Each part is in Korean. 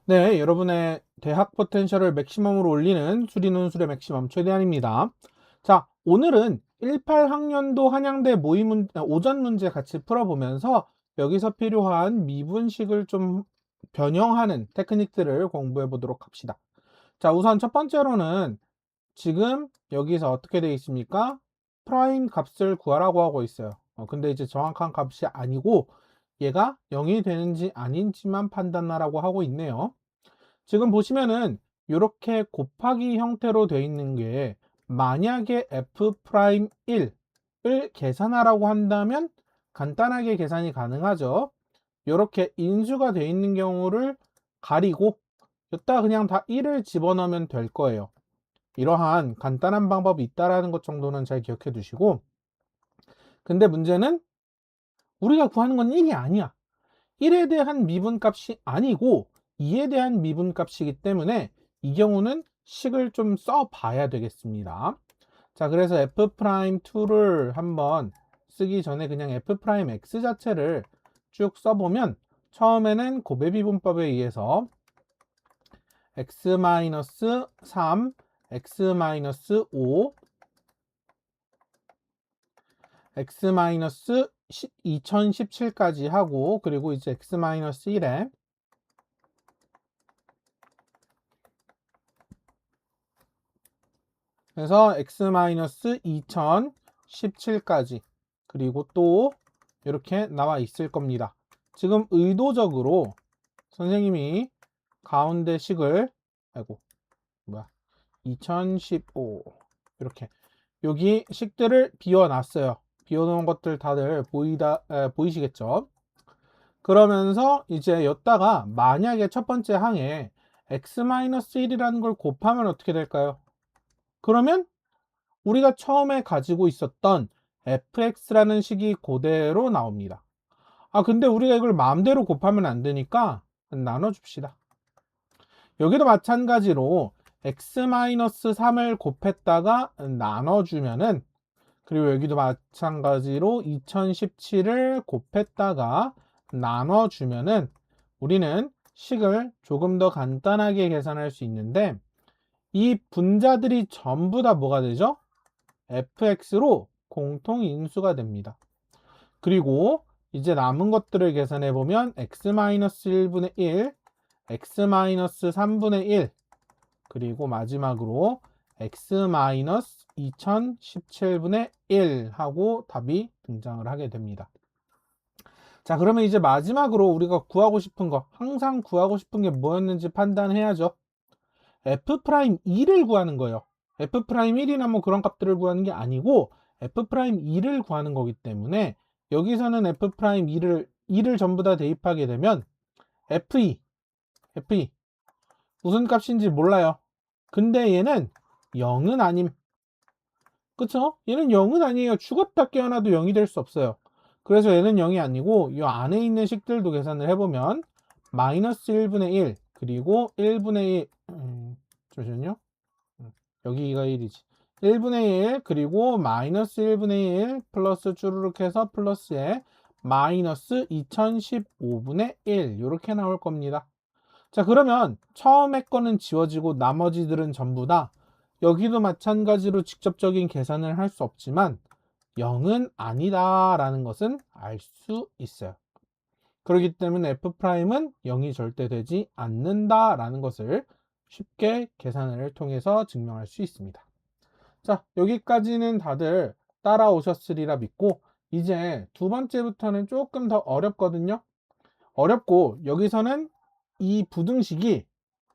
네, 여러분의 대학 포텐셜을 맥시멈으로 올리는 수리논술의 맥시멈 최대한입니다. 자, 오늘은 18학년도 한양대 오전 문제 같이 풀어보면서 여기서 필요한 미분식을 좀 변형하는 테크닉들을 공부해 보도록 합시다. 자, 우선 첫 번째로는 지금 여기서 어떻게 되어 있습니까? 프라임 값을 구하라고 하고 있어요. 근데 이제 정확한 값이 아니고 얘가 0이 되는지 아닌지만 판단하라고 하고 있네요. 지금 보시면은 이렇게 곱하기 형태로 되어 있는 게 만약에 f'1을 계산하라고 한다면 간단하게 계산이 가능하죠. 이렇게 인수가 되어 있는 경우를 가리고 여기다 그냥 다 1을 집어넣으면 될 거예요. 이러한 간단한 방법이 있다라는 것 정도는 잘 기억해 두시고, 근데 문제는 우리가 구하는 건 1이 아니야. 1에 대한 미분값이 아니고 2에 대한 미분값이기 때문에 이 경우는 식을 좀 써봐야 되겠습니다. 자, 그래서 f'2를 한번 쓰기 전에 그냥 f'x 자체를 쭉 써보면 처음에는 고배비분법에 의해서 x-3, x-5, x-2017까지 하고, 그리고 이제 x-1에 그래서 x-2017까지 그리고 또 이렇게 나와 있을 겁니다. 지금 의도적으로 선생님이 가운데 식을 아이고 뭐야 2015 이렇게 여기 식들을 비워놨어요. 비워놓은 것들 다들 보이시겠죠? 그러면서 이제 여기다가 만약에 첫 번째 항에 x-1이라는 걸 곱하면 어떻게 될까요? 그러면 우리가 처음에 가지고 있었던 fx라는 식이 그대로 나옵니다. 근데 우리가 이걸 마음대로 곱하면 안 되니까 나눠줍시다. 여기도 마찬가지로 x-3을 곱했다가 나눠주면은, 그리고 여기도 마찬가지로 2017을 곱했다가 나눠주면은 우리는 식을 조금 더 간단하게 계산할 수 있는데, 이 분자들이 전부 다 뭐가 되죠? fx로 공통인수가 됩니다. 그리고 이제 남은 것들을 계산해 보면 x-1분의 1, x-3분의 1, 그리고 마지막으로 x-2017분의 1 하고 답이 등장을 하게 됩니다. 자, 그러면 이제 마지막으로 우리가 구하고 싶은 거, 항상 구하고 싶은 게 뭐였는지 판단해야죠. f'2를 구하는 거예요. f'1이나 뭐 그런 값들을 구하는 게 아니고 f'2를 구하는 거기 때문에 여기서는 f'2를 전부 다 대입하게 되면 f2 무슨 값인지 몰라요. 근데 얘는 0은 아님. 그쵸? 얘는 0은 아니에요. 죽었다 깨어나도 0이 될 수 없어요. 그래서 얘는 0이 아니고 이 안에 있는 식들도 계산을 해보면 마이너스 1분의 1 그리고 1분의 1 잠시만요. 여기가 1이지. 1분의 1 그리고 마이너스 1분의 1 플러스 쭈루룩 해서 플러스에 마이너스 2015분의 1 이렇게 나올 겁니다. 자, 그러면 처음에 거는 지워지고 나머지들은 전부 다 여기도 마찬가지로 직접적인 계산을 할 수 없지만 0은 아니다 라는 것은 알 수 있어요. 그렇기 때문에 f'은 0이 절대 되지 않는다 라는 것을 쉽게 계산을 통해서 증명할 수 있습니다. 자, 여기까지는 다들 따라오셨으리라 믿고 이제 두 번째부터는 조금 더 어렵거든요. 어렵고 여기서는 이 부등식이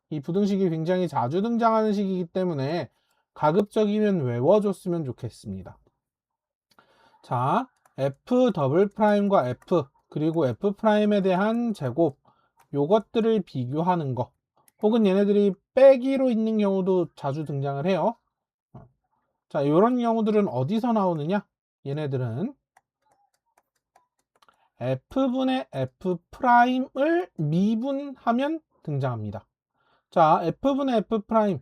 굉장히 자주 등장하는 식이기 때문에 가급적이면 외워줬으면 좋겠습니다. 자, f 더블 프라임과 f 그리고 f 프라임에 대한 제곱 요것들을 비교하는 거, 혹은 얘네들이 빼기로 있는 경우도 자주 등장을 해요. 자, 이런 경우들은 어디서 나오느냐? 얘네들은 f분의 f 프라임을 미분하면 등장합니다. 자, f분의 f 프라임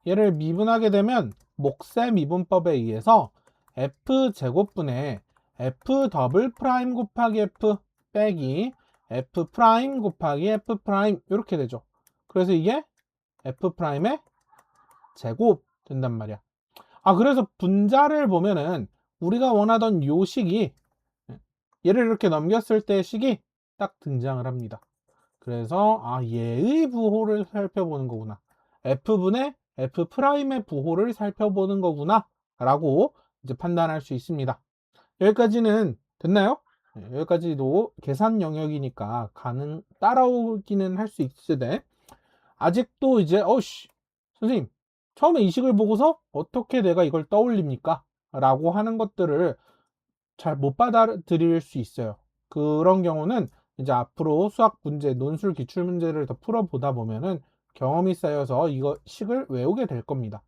얘를 미분하게 되면 목세 미분법에 의해서 f 제곱분의 f 더블 프라임 곱하기 f 빼기 f 프라임 곱하기 f 프라임 이렇게 되죠. 그래서 이게 f 프라임의 제곱 된단 말이야. 그래서 분자를 보면은 우리가 원하던 요 식이 얘를 이렇게 넘겼을 때 식이 딱 등장을 합니다. 그래서 얘의 부호를 살펴보는 거구나. f분의 f 프라임의 부호를 살펴보는 거구나 라고 이제 판단할 수 있습니다. 여기까지는 됐나요? 여기까지도 계산 영역이니까 따라오기는 할 수 있으되 아직도 이제 선생님 처음에 이 식을 보고서 어떻게 내가 이걸 떠올립니까? 라고 하는 것들을 잘 못 받아들일 수 있어요. 그런 경우는 이제 앞으로 수학 문제, 논술 기출 문제를 더 풀어보다 보면은 경험이 쌓여서 이거 식을 외우게 될 겁니다.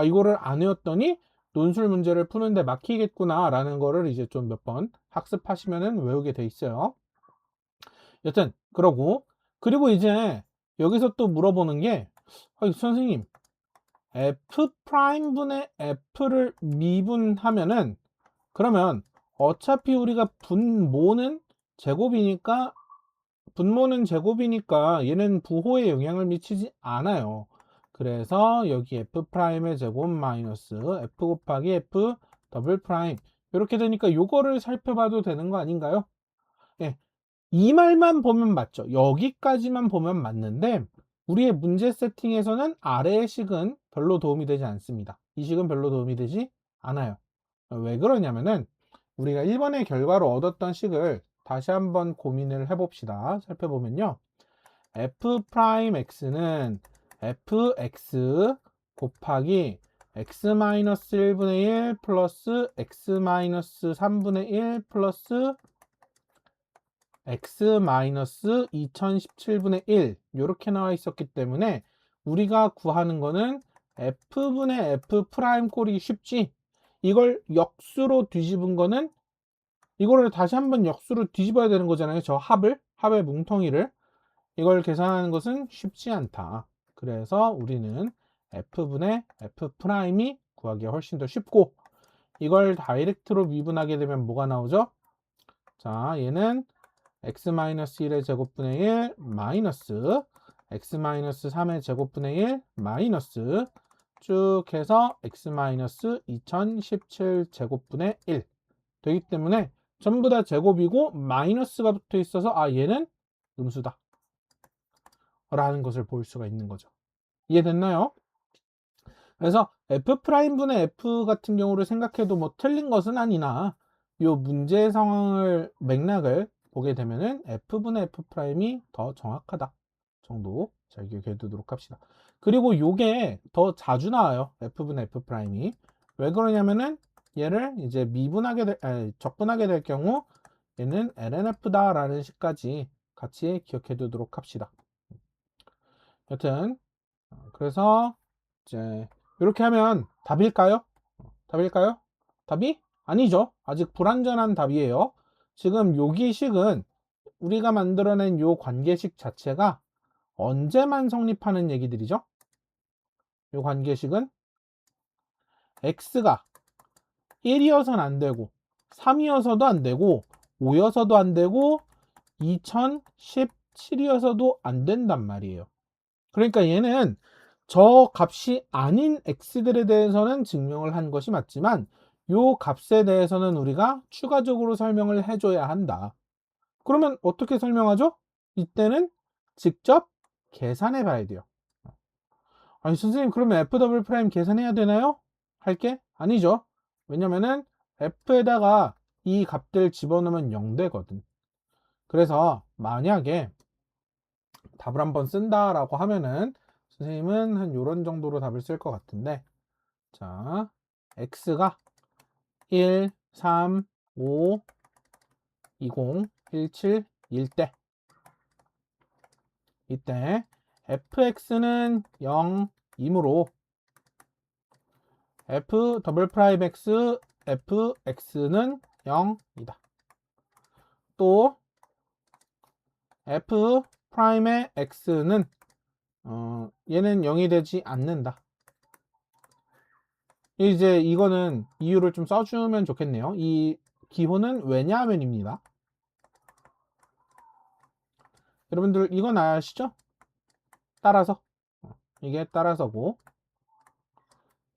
이거를 안 외웠더니 논술 문제를 푸는데 막히겠구나 라는 거를 이제 좀 몇 번 학습하시면은 외우게 돼 있어요. 여튼 그리고 이제 여기서 또 물어보는 게 선생님 f 프라임 분의 f를 미분하면은 그러면 어차피 우리가 분모는 제곱이니까 얘는 부호에 영향을 미치지 않아요. 그래서 여기 f 프라임의 제곱 마이너스 f 곱하기 f 더블 프라임 이렇게 되니까 요거를 살펴봐도 되는 거 아닌가요? 예, 이 말만 보면 맞죠. 여기까지만 보면 맞는데 우리의 문제 세팅에서는 아래의 식은 별로 도움이 되지 않습니다. 이 식은 별로 도움이 되지 않아요. 왜 그러냐면은 우리가 1번의 결과로 얻었던 식을 다시 한번 고민을 해봅시다. 살펴보면요. f'x는 fx 곱하기 x-1분의 1 플러스 x-3분의 1 플러스 x-2017분의 1 이렇게 나와 있었기 때문에 우리가 구하는 거는 f분의 f 프라임 꼴이 쉽지. 이걸 역수로 뒤집은 거는 이거를 다시 한번 역수로 뒤집어야 되는 거잖아요. 저 합의 뭉텅이를 이걸 계산하는 것은 쉽지 않다. 그래서 우리는 f분의 f 프라임이 구하기가 훨씬 더 쉽고 이걸 다이렉트로 미분하게 되면 뭐가 나오죠? 자, 얘는 x-1의 제곱분의 1 마이너스 x-3의 제곱분의 1 마이너스 쭉 해서 x-2017 제곱분의 1 되기 때문에 전부 다 제곱이고 마이너스가 붙어 있어서 얘는 음수다 라는 것을 볼 수가 있는 거죠. 이해됐나요? 그래서 f'분의 f 같은 경우를 생각해도 뭐 틀린 것은 아니나 이 문제 상황을 맥락을 보게 되면은 f분의 f'이 더 정확하다 정도 잘 기억해 두도록 합시다. 그리고 요게 더 자주 나와요. f분의 f'이 왜 그러냐면은 얘를 이제 적분하게 될 경우 얘는 lnf다 라는 식까지 같이 기억해 두도록 합시다. 여튼 그래서 이제 이렇게 하면 답일까요? 답일까요? 답이 아니죠. 아직 불완전한 답이에요. 지금 요기식은 우리가 만들어낸 요 관계식 자체가 언제만 성립하는 얘기들이죠? 요 관계식은 x가 1이어서는 안 되고 3이어서도 안 되고 5여서도 안 되고 2017이어서도 안 된단 말이에요. 그러니까 얘는 저 값이 아닌 x들에 대해서는 증명을 한 것이 맞지만 요 값에 대해서는 우리가 추가적으로 설명을 해줘야 한다. 그러면 어떻게 설명하죠? 이때는 직접 계산해 봐야 돼요. 아니 선생님 그러면 f 더블 프라임 계산해야 되나요? 할게? 아니죠. 왜냐면은 f에다가 이 값들 집어넣으면 0 되거든. 그래서 만약에 답을 한번 쓴다라고 하면은 선생님은 한 요런 정도로 답을 쓸 것 같은데 자 x가 1, 3, 5, 20, 17, 1대 이때 fx는 0이므로 f 더블 프라임 x fx는 0이다. 또 f 프라임의 x는 얘는 0이 되지 않는다. 이제 이거는 이유를 좀 써주면 좋겠네요. 이 기호는 왜냐하면입니다. 여러분들 이건 아시죠? 따라서. 이게 따라서고,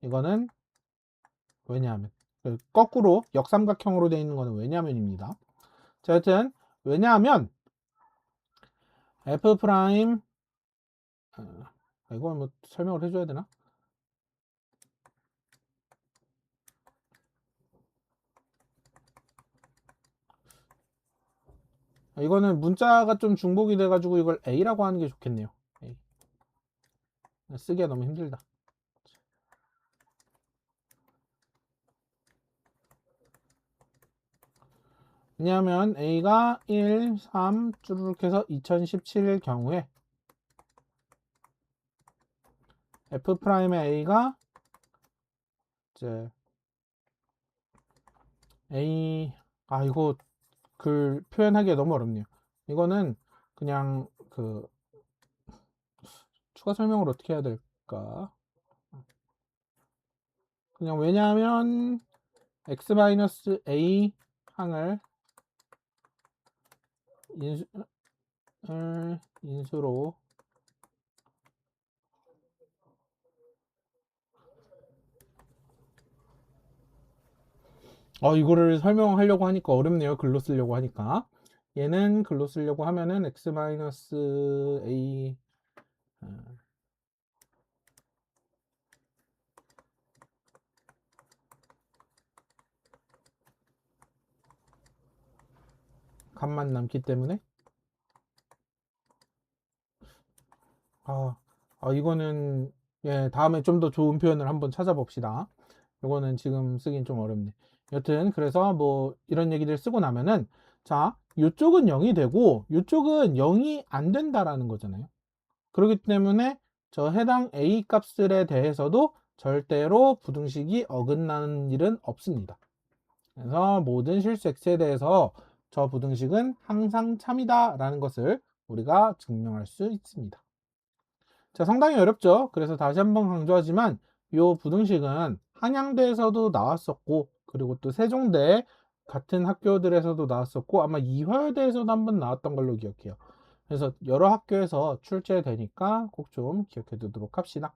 이거는 왜냐하면. 거꾸로 역삼각형으로 되어 있는 거는 왜냐하면입니다. 자, 여튼 왜냐하면 f 프라임 이걸 뭐 설명을 해줘야 되나? 이거는 문자가 좀 중복이 돼가지고 이걸 A라고 하는 게 좋겠네요. A. 쓰기가 너무 힘들다. 왜냐하면 A가 1, 3 쭈르륵 해서 2017일 경우에 F'의 A가 이제 A 이거 글 표현하기가 너무 어렵네요. 이거는 그냥 그 추가 설명을 어떻게 해야 될까? 그냥 왜냐하면 x-a 항을 인수로 이거를 설명하려고 하니까 어렵네요. 글로 쓰려고 하니까. 얘는 글로 쓰려고 하면은 x-a 값만 남기 때문에 이거는 다음에 좀 더 좋은 표현을 한번 찾아봅시다. 이거는 지금 쓰긴 좀 어렵네. 여튼 그래서 뭐 이런 얘기들 쓰고 나면은 자, 이쪽은 0이 되고 이쪽은 0이 안 된다라는 거잖아요. 그렇기 때문에 저 해당 A 값들에 대해서도 절대로 부등식이 어긋나는 일은 없습니다. 그래서 모든 실수 x에 대해서 저 부등식은 항상 참이다 라는 것을 우리가 증명할 수 있습니다. 자, 상당히 어렵죠. 그래서 다시 한번 강조하지만 이 부등식은 한양대에서도 나왔었고 그리고 또 세종대 같은 학교들에서도 나왔었고 아마 이화여대에서도 한번 나왔던 걸로 기억해요. 그래서 여러 학교에서 출제되니까 꼭 좀 기억해 두도록 합시다.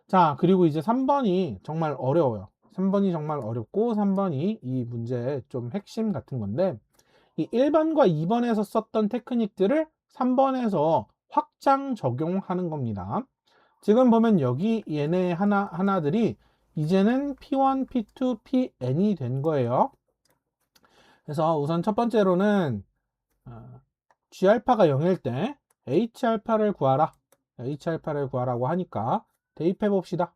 자, 그리고 이제 3번이 정말 어려워요. 3번이 정말 어렵고 3번이 이 문제의 좀 핵심 같은 건데 이 1번과 2번에서 썼던 테크닉들을 3번에서 확장 적용하는 겁니다. 지금 보면 여기 얘네 하나들이 이제는 P1, P2, Pn이 된 거예요. 그래서 우선 첫 번째로는 G알파가 0일 때 H알파를 구하라. H알파를 구하라고 하니까 대입해 봅시다.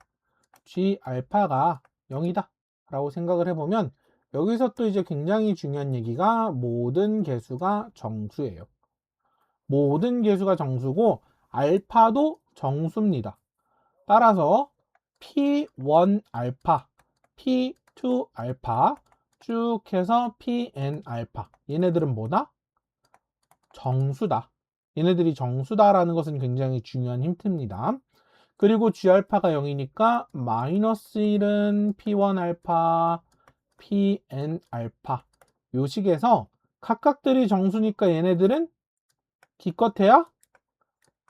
G알파가 0이다 라고 생각을 해보면 여기서 또 이제 굉장히 중요한 얘기가 모든 개수가 정수예요. 모든 개수가 정수고 알파도 정수입니다. 따라서 P1 알파, P2 알파 쭉 해서 Pn 알파 얘네들은 뭐다? 정수다. 얘네들이 정수다라는 것은 굉장히 중요한 힌트입니다. 그리고 G알파가 0이니까 마이너스 1은 P1 알파, Pn 알파 요 식에서 각각들이 정수니까 얘네들은 기껏해야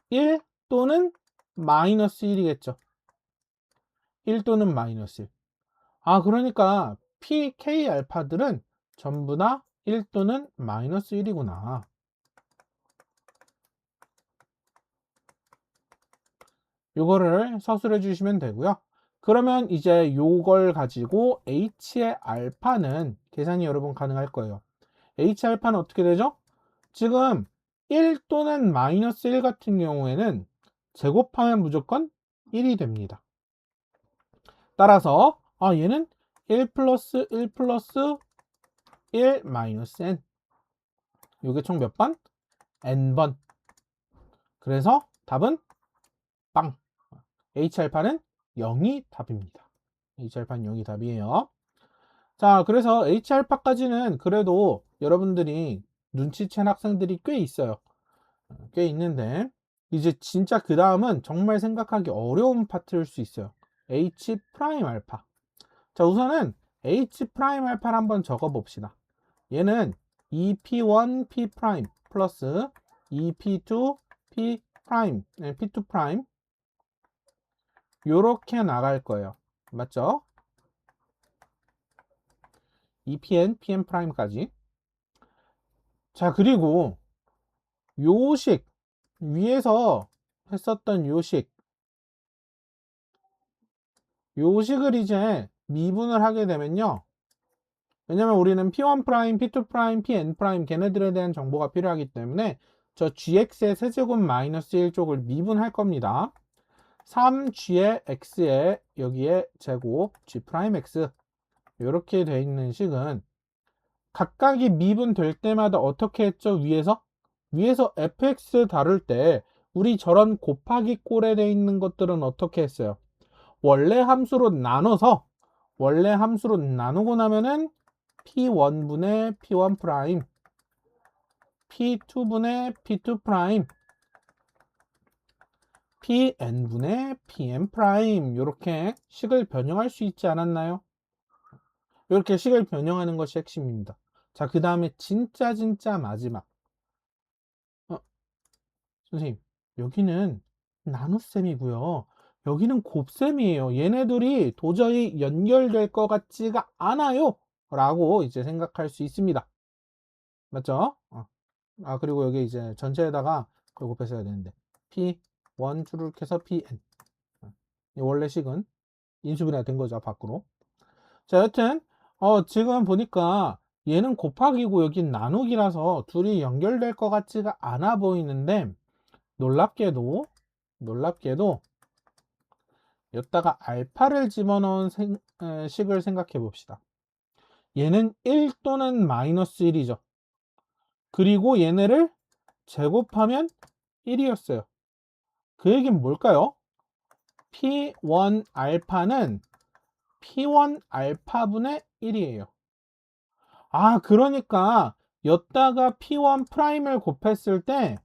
1 또는 마이너스 1이겠죠. 1 또는 마이너스 1. 그러니까 PK 알파들은 전부 다 1 또는 마이너스 1이구나. 요거를 서술해 주시면 되고요. 그러면 이제 요걸 가지고 H의 알파는 계산이 여러분 가능할 거예요. H 알파는 어떻게 되죠? 지금 1 또는 마이너스 1 같은 경우에는 제곱하면 무조건 1이 됩니다. 따라서 얘는 1 플러스 1 플러스 1 마이너스 n 요게 총 몇 번? n번. 그래서 답은 빵. H알파는 0이 답입니다. H알파는 0이 답이에요. 자, 그래서 H알파까지는 그래도 여러분들이 눈치챈 학생들이 꽤 있어요. 꽤 있는데 이제 진짜 그 다음은 정말 생각하기 어려운 파트일 수 있어요. H 프라임 알파. 자, 우선은 H 프라임 알파를 한번 적어 봅시다. 얘는 2P1 P 프라임 플러스 이 P2, P 프라임, P2 프라임 요렇게 나갈 거예요. 맞죠? 이 PN, PM 프라임까지. 자, 그리고 요식 위에서 했었던 요식을 이제 미분을 하게 되면요. 왜냐면 우리는 P1 프라임, P2 프라임, PN 프라임 걔네들에 대한 정보가 필요하기 때문에 저 GX의 세제곱 마이너스 1쪽을 미분할 겁니다. 3G의 X에 여기에 제곱 G 프라임 X 이렇게 돼 있는 식은 각각이 미분될 때마다 어떻게 했죠? 위에서 fx 다룰 때 우리 저런 곱하기 꼴에 돼 있는 것들은 어떻게 했어요? 원래 함수로 나누고 나면은 p1분의 p1 프라임, p2분의 p2 프라임, pn분의 pn 프라임 이렇게 식을 변형할 수 있지 않았나요? 이렇게 식을 변형하는 것이 핵심입니다. 자, 그 다음에 진짜 마지막. 선생님, 여기는 나눗셈이고요. 여기는 곱셈이에요. 얘네들이 도저히 연결될 것 같지가 않아요. 라고 이제 생각할 수 있습니다. 맞죠? 그리고 여기 이제 전체에다가 그걸 곱해서 해야 되는데. P1 추룩해서 PN. 이 원래 식은 인수분해가 된 거죠, 밖으로. 자, 여튼, 지금 보니까 얘는 곱하기고 여긴 나누기라서 둘이 연결될 것 같지가 않아 보이는데, 놀랍게도 여기다가 알파를 집어넣은 식을 생각해 봅시다. 얘는 1 또는 마이너스 1이죠. 그리고 얘네를 제곱하면 1이었어요. 그 얘기는 뭘까요? P1 알파는 P1 알파분의 1이에요. 그러니까 여기다가 P1 프라임을 곱했을 때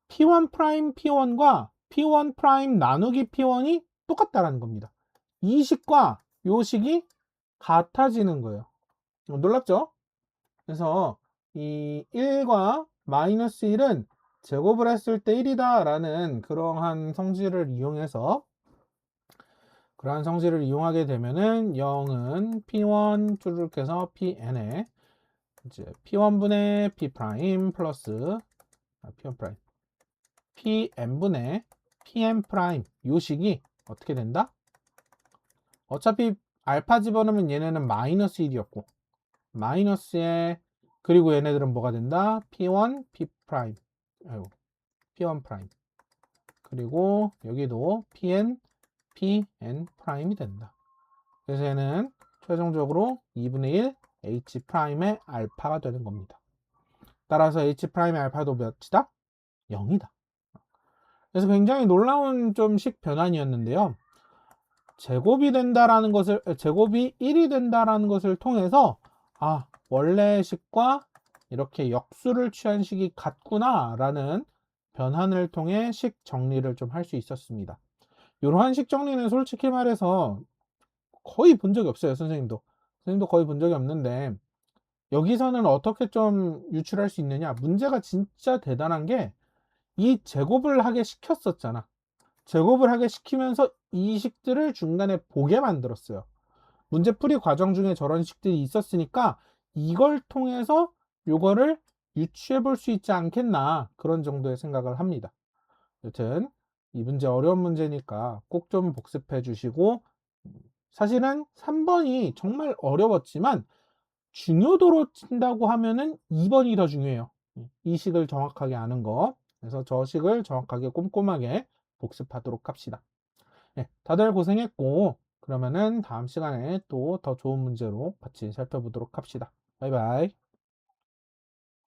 P1 프라임 P1과 P1 프라임 나누기 P1이 똑같다라는 겁니다. 이 식과 요 식이 같아지는 거예요. 놀랍죠? 그래서 이 1과 마이너스 1은 제곱을 했을 때 1이다 라는 그러한 성질을 이용하게 되면은 0은 P1 쭈르륵해서 PN에 이제 P1분의 P 프라임 플러스 P1 프라임 PN분의 PM 프라임 요 식이 어떻게 된다? 어차피 알파 집어넣으면 얘네는 마이너스 1이었고 마이너스에 그리고 얘네들은 뭐가 된다? P1 P 프라임 P1 프라임 그리고 여기도 PN PN 프라임이 된다. 그래서 얘는 최종적으로 2분의 1 H 프라임의 알파가 되는 겁니다. 따라서 H 프라임의 알파도 몇이다? 0이다. 그래서 굉장히 놀라운 좀 식 변환이었는데요. 제곱이 1이 된다라는 것을 통해서 원래 식과 이렇게 역수를 취한 식이 같구나라는 변환을 통해 식 정리를 좀 할 수 있었습니다. 이러한 식 정리는 솔직히 말해서 거의 본 적이 없어요. 선생님도 거의 본 적이 없는데 여기서는 어떻게 좀 유출할 수 있느냐? 문제가 진짜 대단한 게 이 제곱을 하게 시켰었잖아. 제곱을 하게 시키면서 이 식들을 중간에 보게 만들었어요. 문제풀이 과정 중에 저런 식들이 있었으니까 이걸 통해서 요거를 유추해 볼 수 있지 않겠나 그런 정도의 생각을 합니다. 여튼 이 문제 어려운 문제니까 꼭 좀 복습해 주시고 사실은 3번이 정말 어려웠지만 중요도로 친다고 하면은 2번이 더 중요해요. 이 식을 정확하게 아는 거. 그래서 저 식을 정확하게 꼼꼼하게 복습하도록 합시다. 네, 다들 고생했고 그러면은 다음 시간에 또 더 좋은 문제로 같이 살펴보도록 합시다. 바이바이.